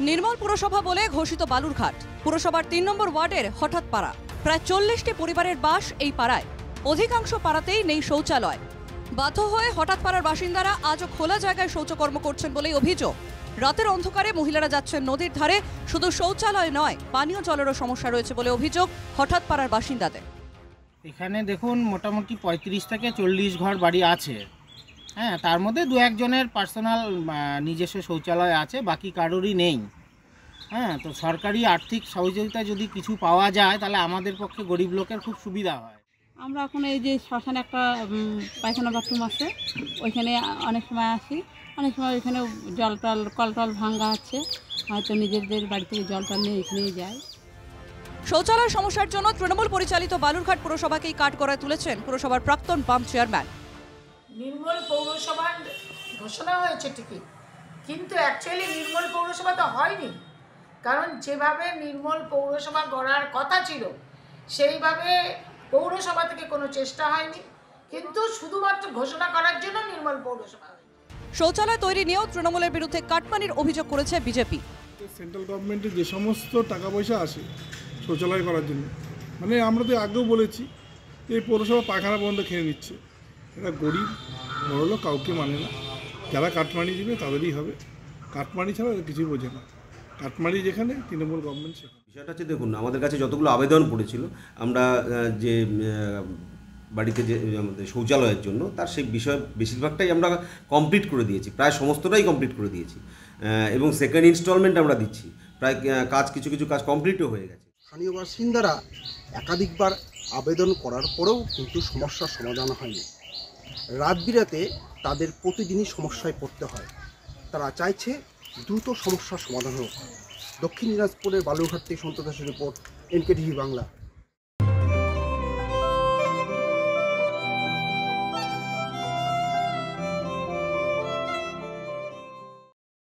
নির্মল পুরসভা বলে ঘোষিত বালুরঘাট পুরসভার ৩ নম্বর ওয়ার্ডের হঠাৎ পাড়া। প্রায় ৪০টি পরিবারের বাস এই পাড়ায়। অধিকাংশ পাড়াতেই নেই শৌচালয়। বাধ্য হয়ে হঠাৎ পাড়ার বাসিন্দারা আজও খোলা জায়গায় শৌচকর্ম করছেন বলেই অভিযোগ। রাতের অন্ধকারে মহিলারা যাচ্ছেন নদীর ধারে। শুধু শৌচালয় নয়, পানীয় জলেরও সমস্যা রয়েছে বলে অভিযোগ হঠাৎ পাড়ার বাসিন্দাদের। এখানে দেখুন মোটামুটি ৩৫ থেকে ৪০ ঘর বাড়ি আছে। হ্যাঁ, তার মধ্যে দু একজনের পার্সোনাল নিজস্ব শৌচালয় আছে, বাকি কারোরই নেই। হ্যাঁ, তো সরকারি আর্থিক সহযোগিতা যদি কিছু পাওয়া যায় তাহলে আমাদের পক্ষে গরিব লোকের খুব সুবিধা হয়। আমরা এখন এই যে শ্মশানে একটা পায়খানা বাথরুম আছে, ওইখানে অনেক সময় আসি। অনেক সময় ওইখানে কল টল ভাঙ্গা আছে, হয়তো নিজেদের বাড়ি থেকে জল টল নিয়ে এখানেই যায়। শৌচালয় সমস্যার জন্য তৃণমূল পরিচালিত বালুরঘাট পুরসভাকেই কাঠগড়ায় তুলেছেন পুরসভার প্রাক্তন বাম চেয়ারম্যান। নির্মল পৌরসভার ঘোষণা হয়েছে ঠিকই, কিন্তু অ্যাকচুয়ালি নির্মল পৌরসভা তো হয়নি। কারণ যেভাবে নির্মল পৌরসভা গড়ার কথা ছিল সেইভাবে পৌরসভা থেকে কোনো চেষ্টা হয়নি, কিন্তু শুধুমাত্র ঘোষণা করার জন্য নির্মল পৌরসভা। শৌচালয় তৈরি নিয়েও তৃণমূলের বিরুদ্ধে কাটমানির অভিযোগ করেছে বিজেপি। সেন্ট্রাল গভর্নমেন্টের যে সমস্ত টাকা পয়সা আসে শৌচালয় করার জন্য, মানে আমরা তো আগেও বলেছি এই পৌরসভা পায়খানা বন্ধ খেয়ে নিচ্ছে। এটা গরিব বড়লোক কাউকে মানে না। যারা কাটমানি দেবে তাদেরই হবে, কাটমানি ছাড়া কিছুই বোঝে না। কাটমানি যেখানে তৃণমূল গভর্নমেন্ট সেখানে। বিষয়টা হচ্ছে, দেখুন, আমাদের কাছে যতগুলো আবেদন পড়েছিল, আমরা যে বাড়িতে যে আমাদের শৌচালয়ের জন্য তার সেই বিষয় বেশিরভাগটাই আমরা কমপ্লিট করে দিয়েছি, প্রায় সমস্তটাই কমপ্লিট করে দিয়েছি, এবং সেকেন্ড ইনস্টলমেন্ট আমরা দিচ্ছি। প্রায় কিছু কিছু কাজ কমপ্লিটও হয়ে গেছে। স্থানীয় বাসিন্দারা একাধিকবার আবেদন করার পরেও কিন্তু সমস্যার সমাধান হয়নি। রাত বিরাতে তাদের প্রতিদিনই সমস্যায় পড়তে হয়। তারা চাইছে দ্রুত সমস্যার সমাধান হোক। দক্ষিণ দিনাজপুরের বালুরঘাট থেকে সন্তোষ দাসের রিপোর্ট, NK TV বাংলা।